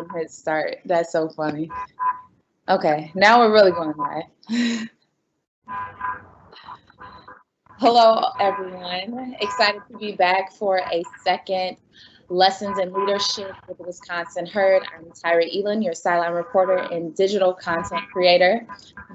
and hit start. That's so funny. Okay, now we're really going live. Hello, everyone. Excited to be back for a second Lessons in Leadership with the Wisconsin Herd. I'm Tyra, Eiland, your sideline reporter and digital content creator.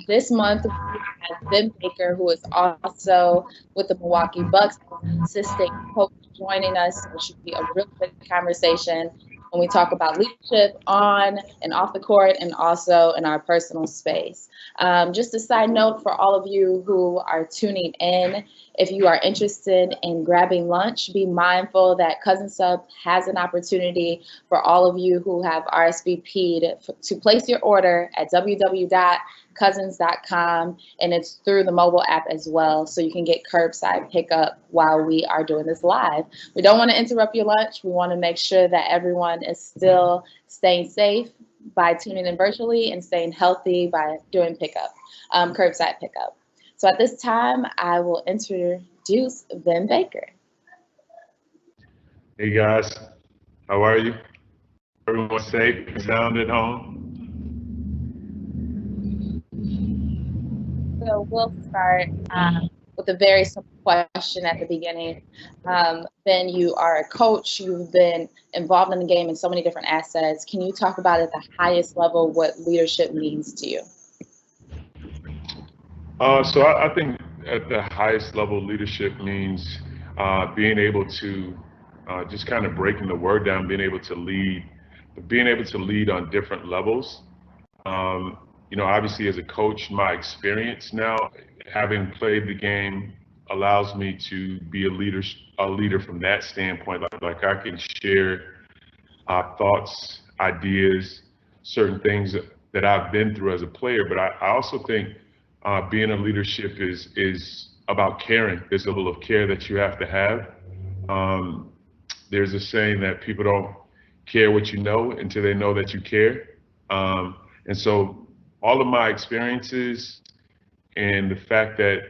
This month, we have Ben Baker, who is also with the Milwaukee Bucks Assistant Coach, joining us. It should be a real good conversation when we talk about leadership on and off the court and also in our personal space. Just a side note for all of you who are tuning in, if you are interested in grabbing lunch, be mindful that Cousin Sub has an opportunity for all of you who have RSVP'd to place your order at www.cousins.com, and it's through the mobile app as well, so you can get curbside pickup while we are doing this live. We don't want to interrupt your lunch. We want to make sure that everyone is still staying safe by tuning in virtually and staying healthy by doing pickup, curbside pickup. So at this time, I will introduce Ben Baker. Hey guys, how are you? Everyone safe and sound at home? So we'll start with a very simple question at the beginning. Ben, you are a coach. You've been involved in the game in so many different assets. Can you talk about at the highest level what leadership means to you? So I think at the highest level, leadership means being able to just kind of breaking the word down, being able to lead on different levels. Obviously as a coach, my experience now, having played the game, allows me to be a leader from that standpoint. Like I can share thoughts, ideas, certain things that I've been through as a player. But I also think being a leadership is about caring. There's a level of care that you have to have. There's a saying that people don't care what you know until they know that you care. And so all of my experiences and the fact that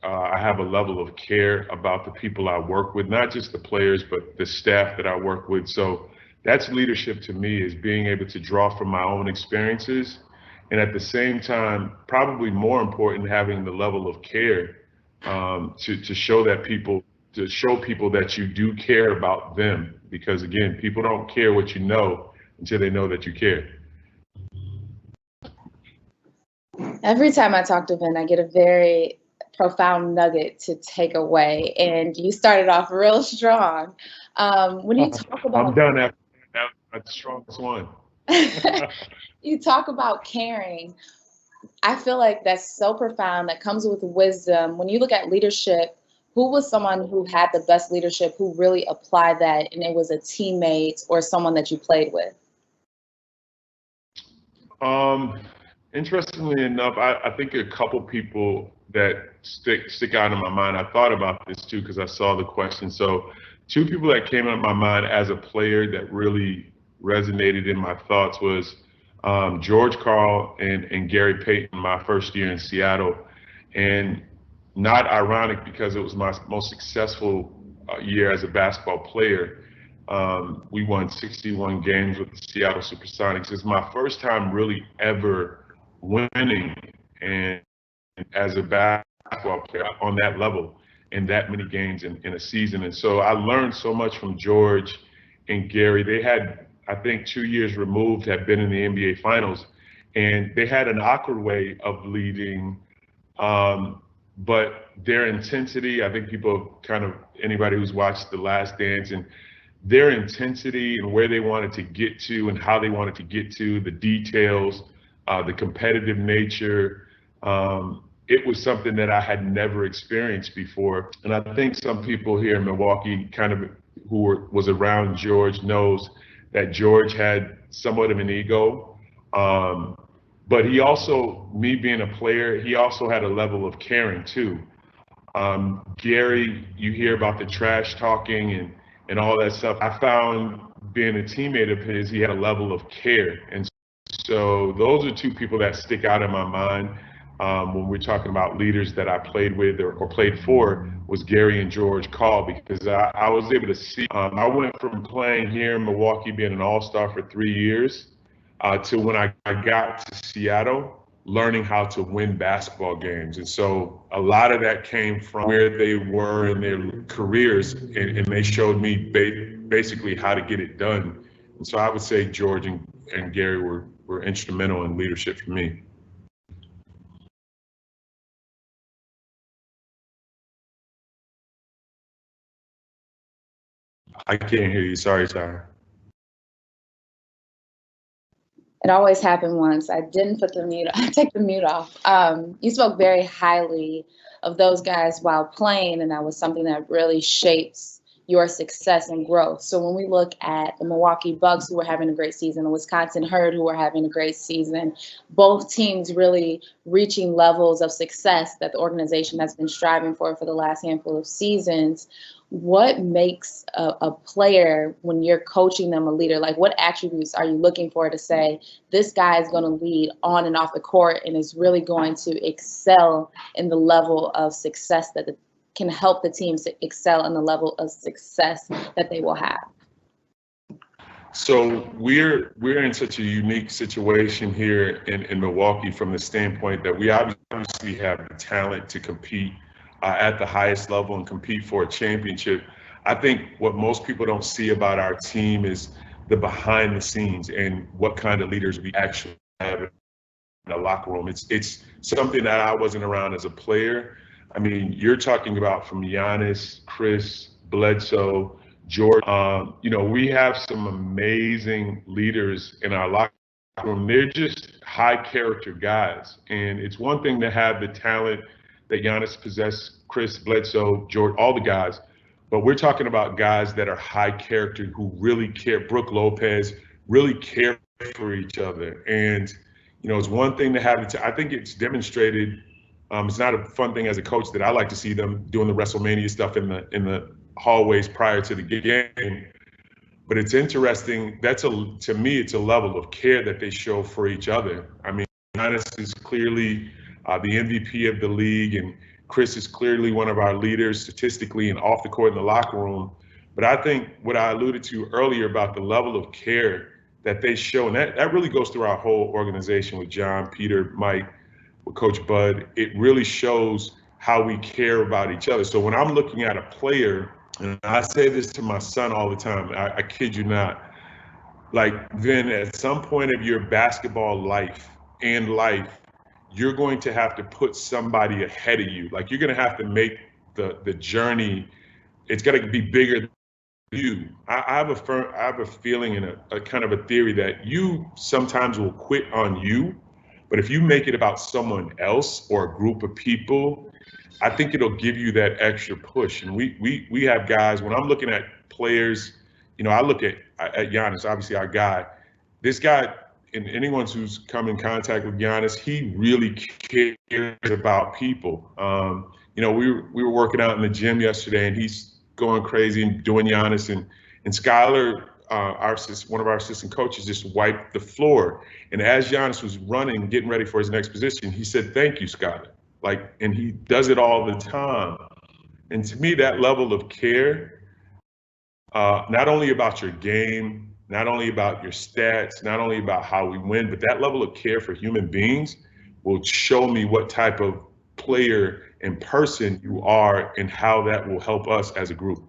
I have a level of care about the people I work with, not just the players, but the staff that I work with. So that's leadership to me, is being able to draw from my own experiences. And at the same time, probably more important, having the level of care to show people that you do care about them. Because again, people don't care what you know until they know that you care. Every time I talk to Ben, I get a very profound nugget to take away. And you started off real strong. When you talk about, I'm done after that. That's the strongest one. You talk about caring. I feel like that's so profound. That comes with wisdom. When you look at leadership, who was someone who had the best leadership, who really applied that, and it was a teammate or someone that you played with? Interestingly enough, I think a couple people that stick out in my mind. I thought about this too because I saw the question. So two people that came into my mind as a player that really resonated in my thoughts was George Karl and Gary Payton, my first year in Seattle. And not ironic because it was my most successful year as a basketball player. We won 61 games with the Seattle Supersonics. It's my first time really ever winning and as a basketball player on that level in that many games in a season. And so I learned so much from George and Gary. They had, I think, 2 years removed, had been in the NBA Finals, and they had an awkward way of leading. But their intensity, I think people kind of, anybody who's watched The Last Dance, and their intensity and where they wanted to get to and how they wanted to get to, the details, the competitive nature, it was something that I had never experienced before. And I think some people here in Milwaukee kind of was around George knows that George had somewhat of an ego. But he also, me being a player, he also had a level of caring too. Gary, you hear about the trash talking and all that stuff. I found being a teammate of his, he had a level of care. And so those are two people that stick out in my mind when we're talking about leaders that I played with or played for, was Gary and George Karl, because I was able to see, I went from playing here in Milwaukee, being an all-star for 3 years, to when I got to Seattle, learning how to win basketball games. And so a lot of that came from where they were in their careers, and they showed me basically how to get it done. And so I would say George and Gary were instrumental in leadership for me. I can't hear you. Sorry, Tyra. It always happened once. I didn't put the mute. I take the mute off. You spoke very highly of those guys while playing, and that was something that really shapes your success and growth. So when we look at the Milwaukee Bucks, who are having a great season, the Wisconsin Herd, who are having a great season, both teams really reaching levels of success that the organization has been striving for the last handful of seasons. What makes a player, when you're coaching them, a leader? Like, what attributes are you looking for to say this guy is going to lead on and off the court and is really going to excel in the level of success that can help the teams to excel in the level of success that they will have? So we're in such a unique situation here in Milwaukee from the standpoint that we obviously have the talent to compete at the highest level and compete for a championship. I think what most people don't see about our team is the behind the scenes and what kind of leaders we actually have in the locker room. It's something that I wasn't around as a player. I mean, you're talking about from Giannis, Chris, Bledsoe, George. We have some amazing leaders in our locker room. They're just high character guys. And it's one thing to have the talent that Giannis possessed, Chris, Bledsoe, George, all the guys. But we're talking about guys that are high character who really care. Brooke Lopez really care for each other. And, it's one thing to have it. I think it's demonstrated. It's not a fun thing as a coach that I like to see them doing the WrestleMania stuff in the hallways prior to the game. But it's interesting. To me, it's a level of care that they show for each other. I mean, Giannis is clearly the MVP of the league, and Chris is clearly one of our leaders statistically and off the court in the locker room. But I think what I alluded to earlier about the level of care that they show, and that really goes through our whole organization with John, Peter, Mike, with Coach Bud, it really shows how we care about each other. So when I'm looking at a player, and I say this to my son all the time, I kid you not, like, then at some point of your basketball life, you're going to have to put somebody ahead of you. Like, you're going to have to make the journey. It's got to be bigger than you. I have a feeling and a kind of a theory that you sometimes will quit on you, but if you make it about someone else or a group of people, I think it'll give you that extra push. And we have guys, when I'm looking at players, I look at Giannis, obviously our guy. This guy, and anyone who's come in contact with Giannis, he really cares about people. We were working out in the gym yesterday, and he's going crazy and doing Giannis. And Skylar, one of our assistant coaches, just wiped the floor. And as Giannis was running, getting ready for his next position, he said, "Thank you, Skylar." And he does it all the time. And to me, that level of care, not only about your game, not only about your stats, not only about how we win, but that level of care for human beings will show me what type of player and person you are and how that will help us as a group.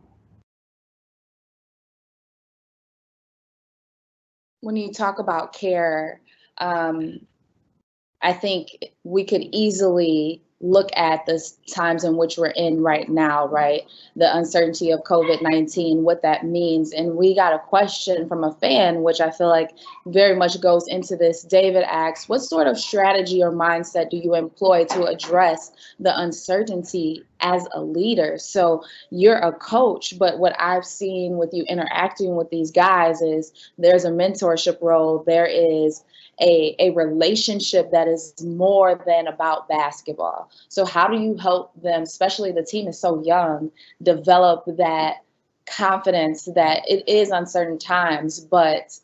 When you talk about care, I think we could easily look at the times in which we're in right now, right? The uncertainty of COVID-19, what that means. And we got a question from a fan, which I feel like very much goes into this. David asks, what sort of strategy or mindset do you employ to address the uncertainty as a leader? So you're a coach, but what I've seen with you interacting with these guys is there's a mentorship role. There is a relationship that is more than about basketball. So how do you help them, especially the team is so young, develop that confidence that it is uncertain times, but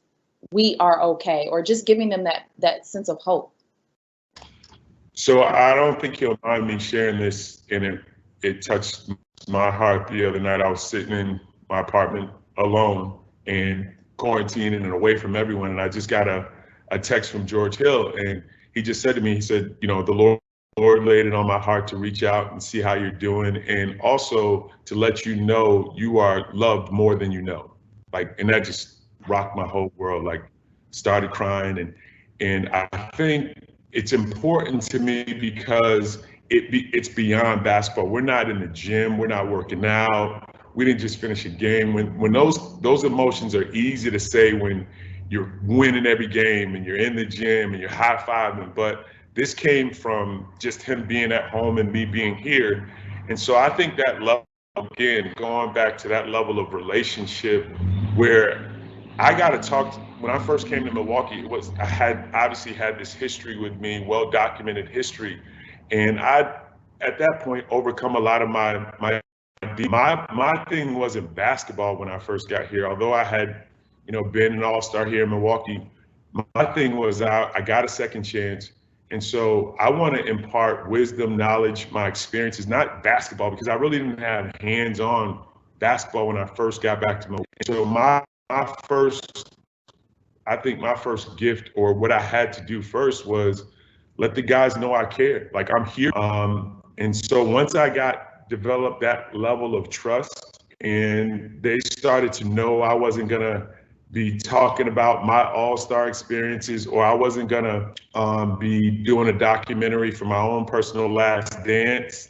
we are okay, or just giving them that sense of hope? So I don't think you'll mind me sharing this, and it touched my heart the other night. I was sitting in my apartment alone and quarantining and away from everyone, and I just got a a text from George Hill, and he just said to me, he said, you know, the Lord laid it on my heart to reach out and see how you're doing, and also to let you know you are loved more than you know. Like, and that just rocked my whole world. Like, started crying, and I think it's important to me because it's beyond basketball. We're not in the gym. We're not working out. We didn't just finish a game. When those emotions are easy to say when you're winning every game and you're in the gym and you're high-fiving, but this came from just him being at home and me being here. And so I think that level, again, going back to that level of relationship where I got to talk. When I first came to Milwaukee, I had obviously had this history with me, well-documented history. And I, at that point, overcome a lot of my thing wasn't basketball when I first got here. Although I had, you know, been an all-star here in Milwaukee, my thing was I got a second chance. And so I want to impart wisdom, knowledge, my experiences, not basketball, because I really didn't have hands-on basketball when I first got back to Milwaukee. So my first gift, or what I had to do first, was let the guys know I care. Like, I'm here. And so once I developed that level of trust, and they started to know I wasn't gonna be talking about my all-star experiences, or I wasn't gonna be doing a documentary for my own personal last dance.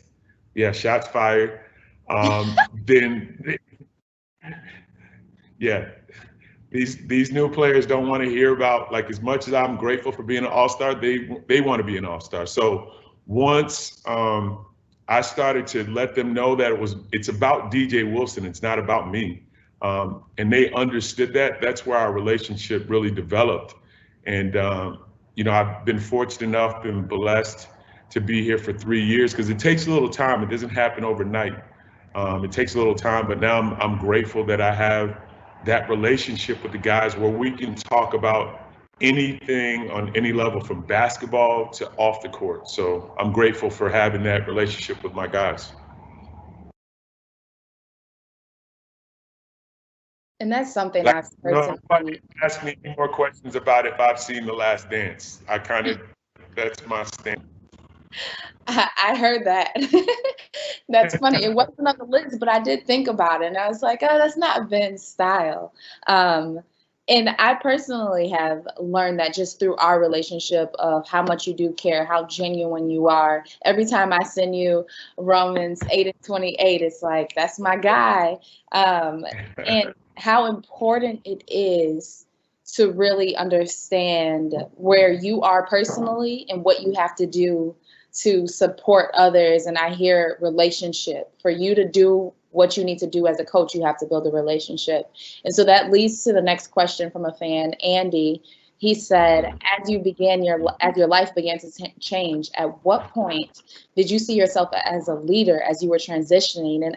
Yeah, shots fired. Then, yeah. These new players don't want to hear about, like, as much as I'm grateful for being an all-star, they want to be an all-star. So once I started to let them know that it's about DJ Wilson, it's not about me, and they understood that, that's where our relationship really developed. And you know, I've been fortunate enough, been blessed to be here for 3 years, because it takes a little time. It doesn't happen overnight. It takes a little time, but now I'm grateful that I have that relationship with the guys where we can talk about anything on any level, from basketball to off the court. So I'm grateful for having that relationship with my guys. And that's something I've personally. Nobody ask me any more questions about if I've seen The Last Dance. That's my stand. I heard that. That's funny. It wasn't on the list, but I did think about it, and I was like, oh, that's not Vin's style. And I personally have learned that just through our relationship of how much you do care, how genuine you are. Every time I send you Romans 8:28, it's like, that's my guy. And how important it is to really understand where you are personally and what you have to do to support others. And I hear relationship. For you to do what you need to do as a coach, you have to build a relationship. And so that leads to the next question from a fan, Andy. He said, as your life began to change, at what point did you see yourself as a leader as you were transitioning? And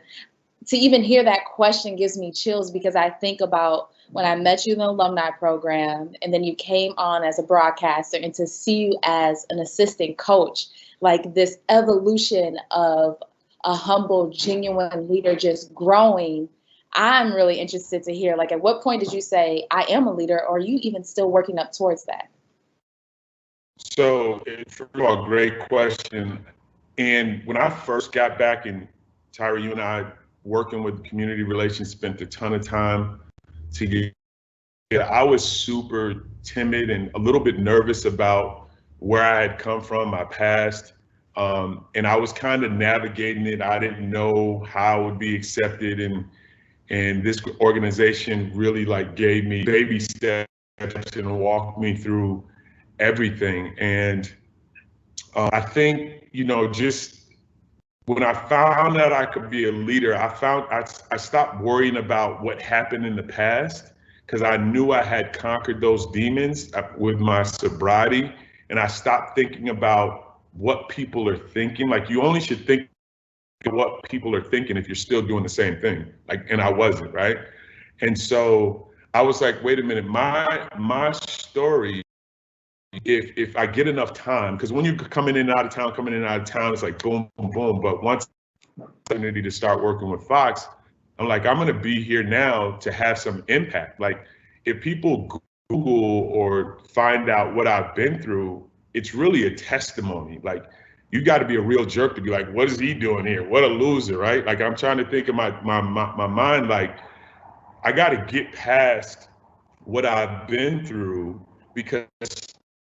to even hear that question gives me chills, because I think about when I met you in the alumni program, and then you came on as a broadcaster, and to see you as an assistant coach, like this evolution of a humble, genuine leader just growing. I'm really interested to hear, like, at what point did you say, I am a leader, or are you even still working up towards that? So, first of all, great question. And when I first got back, and Tyra, you and I, working with community relations, spent a ton of time together. I was super timid and a little bit nervous about where I had come from, my past. And I was kind of navigating it. I didn't know how I would be accepted. And this organization really, like, gave me baby steps and walked me through everything. And I think, you know, just when I found out I could be a leader, I stopped worrying about what happened in the past, because I knew I had conquered those demons with my sobriety. And I stopped thinking about what people are thinking. Like, you only should think what people are thinking if you're still doing the same thing. Like, and I wasn't, right? And so I was like, wait a minute, my story, if I get enough time, because when you're coming in and out of town, it's like boom, boom, boom. But once opportunity to start working with Fox, I'm like, I'm gonna be here now to have some impact. Like, if people Google or find out what I've been through, it's really a testimony. Like, you got to be a real jerk to be like, what is he doing here? What a loser, right? Like, I'm trying to think in my mind, like, I got to get past what I've been through, because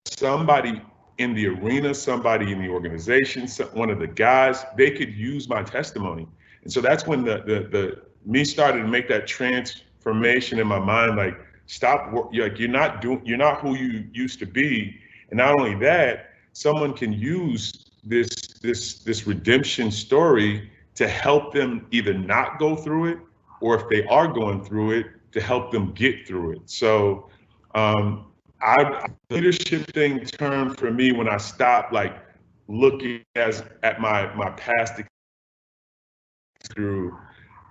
somebody in the arena, somebody in the organization, one of the guys, they could use my testimony. And so that's when the me started to make that transformation in my mind, like, stop, like, you're not who you used to be. And not only that, someone can use this redemption story to help them either not go through it, or if they are going through it, to help them get through it. So leadership thing turned for me when I stopped, like, looking at my past through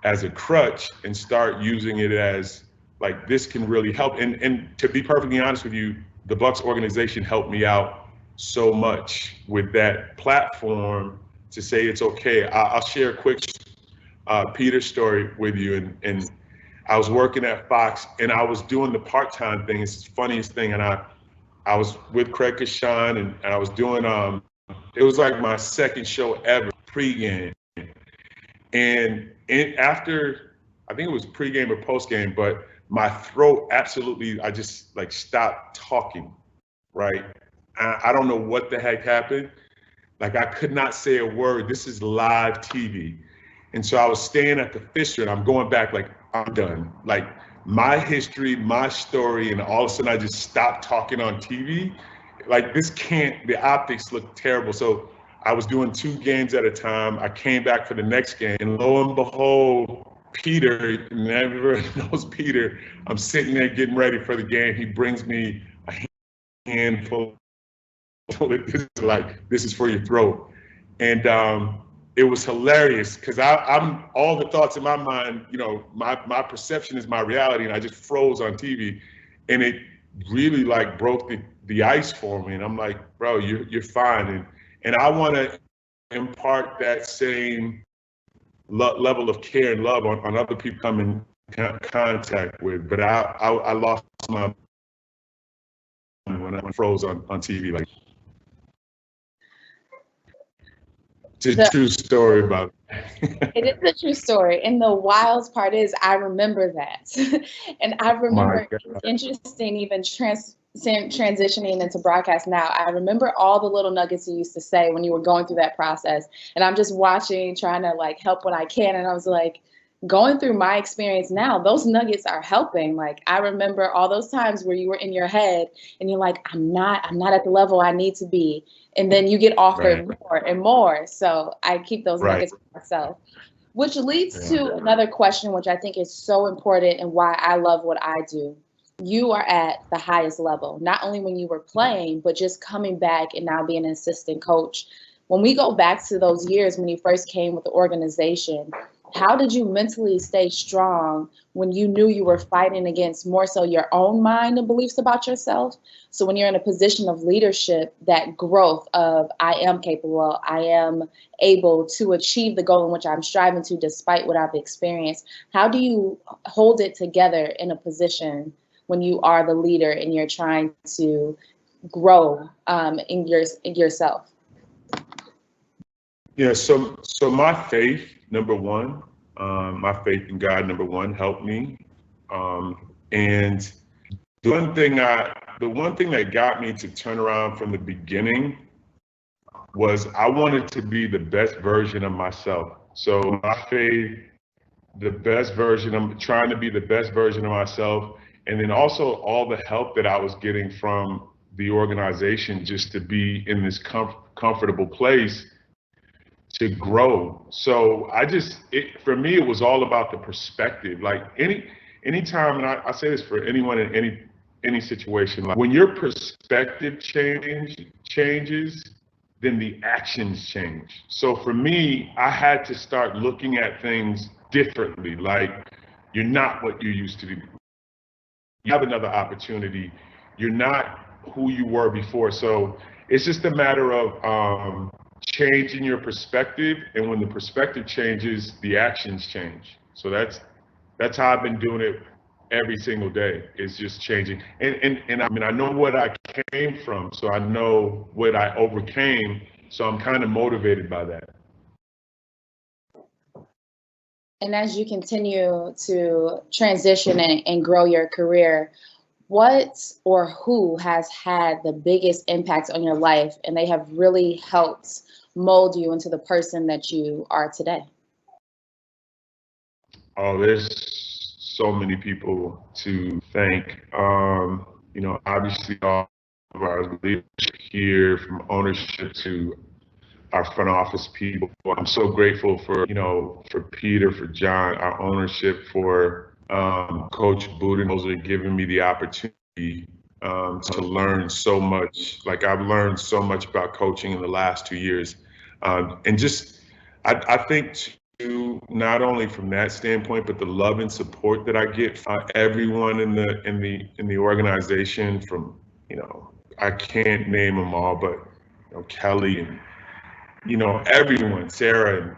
as a crutch and start using it as, like, this can really help. And to be perfectly honest with you, the Bucks organization helped me out so much with that platform to say it's okay. I'll share a quick Peter story with you. And I was working at Fox, and I was doing the part-time thing. It's the funniest thing. And I was with Craig Kashan, and I was doing, it was like my second show ever, pregame. And after, I think it was pregame or postgame, but my throat absolutely, I just, like, stopped talking, right? I don't know what the heck happened. Like, I could not say a word. This is live TV. And so I was staying at the Fisher, and I'm going back, like, I'm done. Like, my history, my story, and all of a sudden I just stopped talking on TV. Like, the optics look terrible. So I was doing 2 games at a time. I came back for the next game, and lo and behold, Peter, and everyone knows Peter, I'm sitting there getting ready for the game. He brings me a handful. This is for your throat. And it was hilarious, because I'm all the thoughts in my mind, my perception is my reality, and I just froze on TV, and it really, like, broke the ice for me. And I'm like, bro, you're fine. And I want to impart that same level of care and love on other people come in contact with. But I lost my mind when I froze on TV. Like, it's a true story about it. It is a true story. And the wild part is, I remember that. And I remember, it's interesting, even transitioning into broadcast now, I remember all the little nuggets you used to say when you were going through that process. And I'm just watching, trying to, like, help when I can. And I was like, going through my experience now, those nuggets are helping. Like, I remember all those times where you were in your head and you're like, I'm not at the level I need to be. And then you get offered more and more. So I keep those nuggets for myself. Which leads to another question, which I think is so important and why I love what I do. You are at the highest level, not only when you were playing, but just coming back and now being an assistant coach. When we go back to those years when you first came with the organization, how did you mentally stay strong when you knew you were fighting against more so your own mind and beliefs about yourself? So when you're in a position of leadership, that growth of, I am capable, I am able to achieve the goal in which I'm striving to despite what I've experienced, how do you hold it together in a position when you are the leader and you're trying to grow in yourself? Yeah, so my faith, number one, my faith in God, number one, helped me. And the one thing that got me to turn around from the beginning was I wanted to be the best version of myself. So my faith, I'm trying to be the best version of myself. And then also all the help that I was getting from the organization just to be in this comfortable place to grow. So for me, it was all about the perspective. Like, anytime, and I say this for anyone in any situation, like, when your perspective changes, then the actions change. So for me, I had to start looking at things differently. Like, you're not what you used to be. You have another opportunity. You're not who you were before. So it's just a matter of changing your perspective, and when the perspective changes, the actions change. So that's how I've been doing it every single day. It's just changing. And I mean, I know what I came from, so I know what I overcame. So I'm kind of motivated by that. And as you continue to transition and grow your career, what or who has had the biggest impact on your life and they have really helped mold you into the person that you are today? Oh, there's so many people to thank. You know, obviously all of our leaders here, from ownership to our front office people. I'm so grateful for, you know, for Peter, for John, our ownership, for Coach Budenholzer giving me the opportunity to learn so much. Like, I've learned so much about coaching in the last 2 years. And just, I think too, not only from that standpoint, but the love and support that I get from everyone in the organization, from, you know, I can't name them all, but, you know, Kelly and, you know, everyone, Sarah, and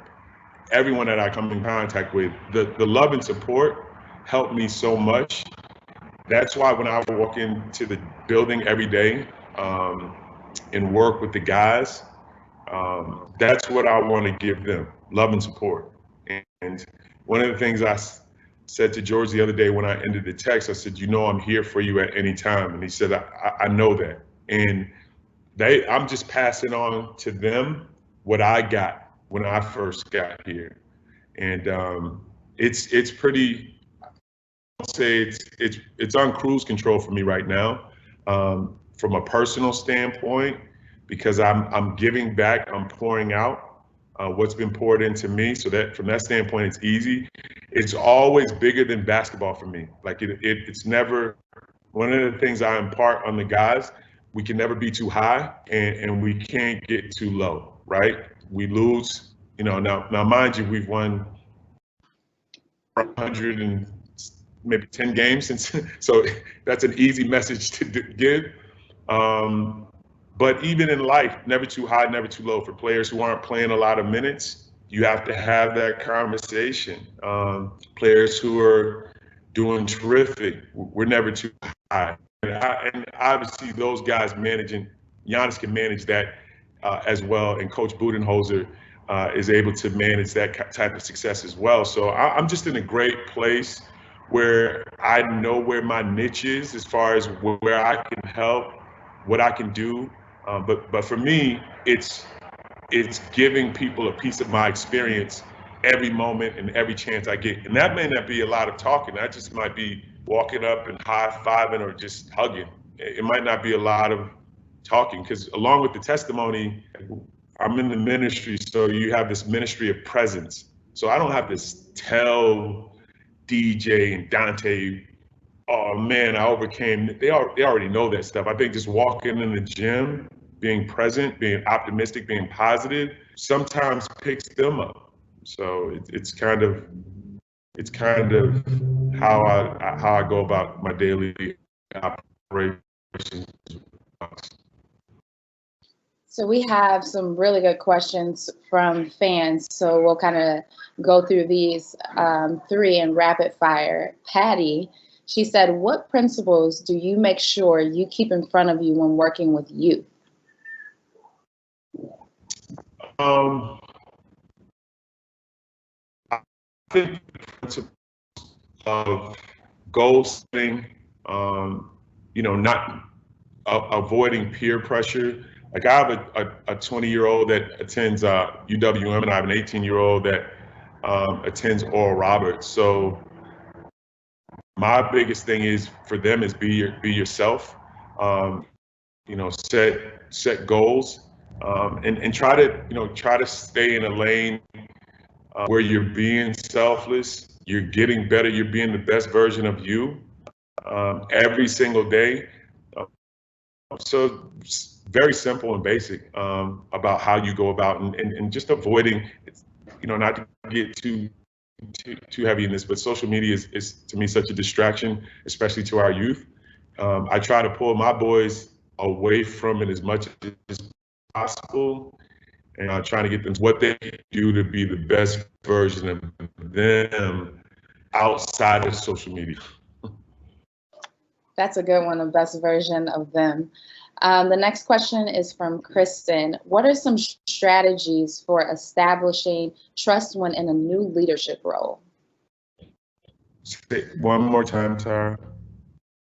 everyone that I come in contact with, the love and support helped me so much. That's why when I walk into the building every day and work with the guys, that's what I want to give them, love and support. And one of the things I said to George the other day when I ended the text, I said, you know, I'm here for you at any time. And he said, I know that. And I'm just passing on to them what I got when I first got here. And it's pretty, I'll say it's on cruise control for me right now, from a personal standpoint, because I'm giving back, I'm pouring out what's been poured into me. So that from that standpoint, it's easy. It's always bigger than basketball for me. Like it's never, one of the things I impart on the guys, we can never be too high and we can't get too low, right? We lose, you know, now mind you, we've won 100 and maybe 10 games since, so that's an easy message to give. But even in life, never too high, never too low. For players who aren't playing a lot of minutes, you have to have that conversation. Players who are doing terrific, we're never too high. And obviously those guys Giannis can manage that as well, and Coach Budenholzer is able to manage that type of success as well. So I'm just in a great place where I know where my niche is as far as where I can help, what I can do. But for me, it's giving people a piece of my experience every moment and every chance I get. And that may not be a lot of talking. That just might be walking up and high-fiving or just hugging. It might not be a lot of talking, because along with the testimony, I'm in the ministry, so you have this ministry of presence. So I don't have to tell DJ and Dante, oh man, I overcame. They already know that stuff. I think just walking in the gym, being present, being optimistic, being positive, sometimes picks them up. So it's kind of how I go about my daily operations. So we have some really good questions from fans. So we'll kind of go through these three in rapid fire. Patty, she said, what principles do you make sure you keep in front of you when working with youth? I think the principles of goal setting, you know, not avoiding peer pressure. Like, I have a 20-year-old that attends UWM, and I have an 18-year-old that attends Oral Roberts. So my biggest thing is for them is be yourself. You know, set goals, and try to stay in a lane where you're being selfless, you're getting better, you're being the best version of you every single day. So very simple and basic about how you go about and just avoiding, you know, not to get too heavy in this, but social media is to me such a distraction, especially to our youth. I try to pull my boys away from it as much as possible, and trying to get them what they can do to be the best version of them outside of social media. That's a good one, the best version of them. The next question is from Kristen. What are some strategies for establishing trust when in a new leadership role? Say one more time, Tyra.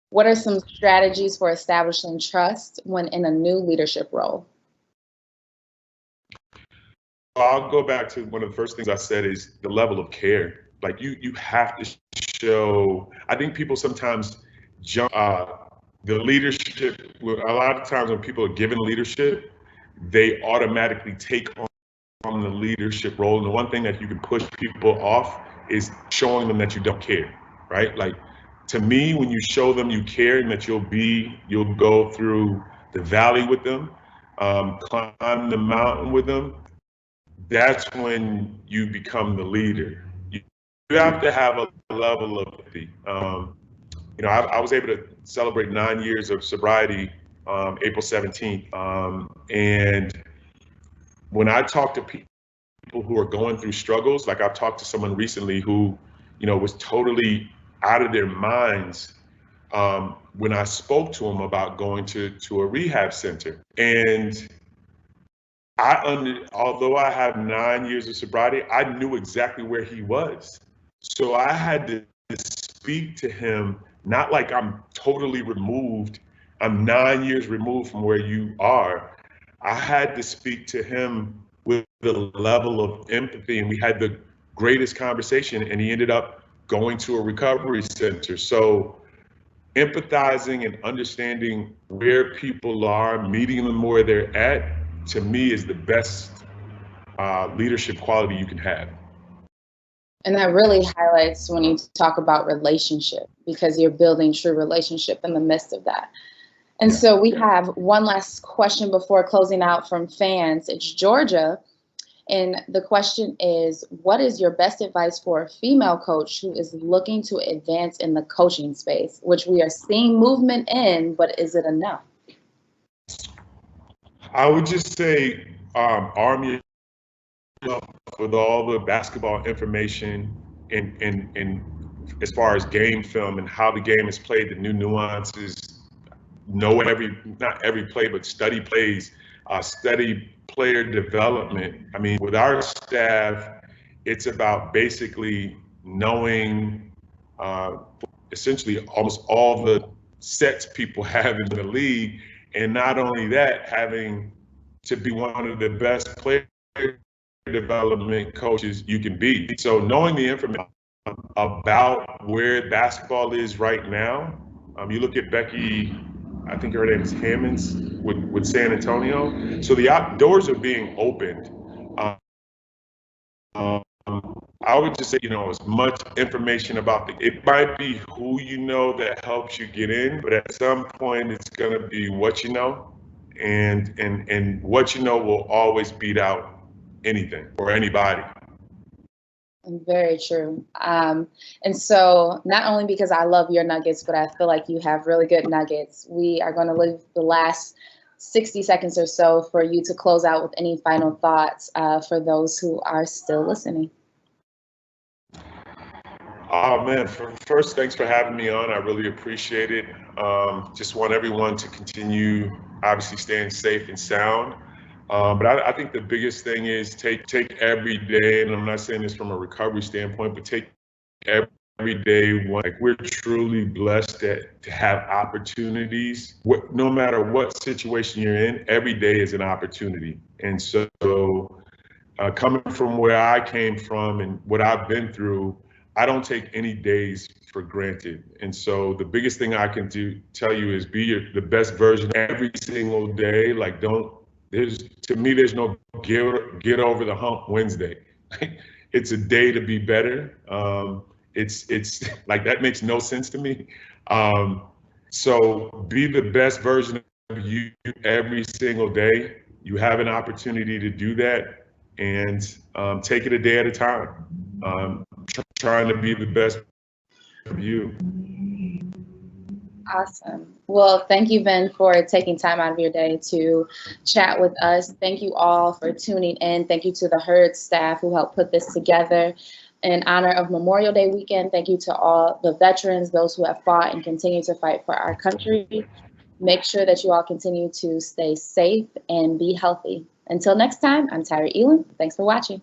What are some strategies for establishing trust when in a new leadership role? I'll go back to one of the first things I said is the level of care. Like you have to show. I think people sometimes jump the leadership. A lot of times when people are given leadership, they automatically take on the leadership role. And the one thing that you can push people off is showing them that you don't care, right? Like to me, when you show them you care and that you'll go through the valley with them, climb the mountain with them, that's when you become the leader. You have to have a level of empathy. I was able to celebrate 9 years of sobriety April 17th. And when I talk to people who are going through struggles, like I've talked to someone recently who, was totally out of their minds when I spoke to him about going to a rehab center. And although I have 9 years of sobriety, I knew exactly where he was. So I had to speak to him, not like I'm totally removed. I'm 9 years removed from where you are. I had to speak to him with the level of empathy, and we had the greatest conversation, and he ended up going to a recovery center. So empathizing and understanding where people are, meeting them where they're at, to me is the best leadership quality you can have. And that really highlights when you talk about relationship, because you're building true relationship in the midst of that. And so we have one last question before closing out from fans. It's Georgia. And the question is, what is your best advice for a female coach who is looking to advance in the coaching space, which we are seeing movement in, but is it enough? I would just say arm yourself with all the basketball information in as far as game film and how the game is played, the new nuances, not every play, but study plays, study player development. I mean, with our staff, it's about basically knowing essentially almost all the sets people have in the league. And not only that, having to be one of the best player development coaches you can be. So knowing the information about where basketball is right now, you look at Becky, I think her name is Hammonds with San Antonio. So the doors are being opened. I would just say, as much information about it might be who you know that helps you get in, but at some point it's going to be what you know, and what you know will always beat out anything or anybody. Very true. And so not only because I love your nuggets, but I feel like you have really good nuggets. We are going to leave the last 60 seconds or so for you to close out with any final thoughts for those who are still listening. Oh man, first, thanks for having me on. I really appreciate it. Just want everyone to continue, obviously, staying safe and sound. But I think the biggest thing is take every day, and I'm not saying this from a recovery standpoint, but take every day. Like, we're truly blessed to have opportunities. No matter what situation you're in, every day is an opportunity. And so coming from where I came from and what I've been through, I don't take any days for granted. And so the biggest thing I can tell you is be the best version every single day. Like, to me, there's no get over the hump Wednesday. It's a day to be better. It's like, that makes no sense to me. So be the best version of you every single day. You have an opportunity to do that, and take it a day at a time. Trying to be the best of you. Awesome. Well, thank you, Ben, for taking time out of your day to chat with us. Thank you all for tuning in. Thank you to the Herd staff who helped put this together. In honor of Memorial Day weekend, thank you to all the veterans, those who have fought and continue to fight for our country. Make sure that you all continue to stay safe and be healthy. Until next time, I'm Tyra Eiland. Thanks for watching.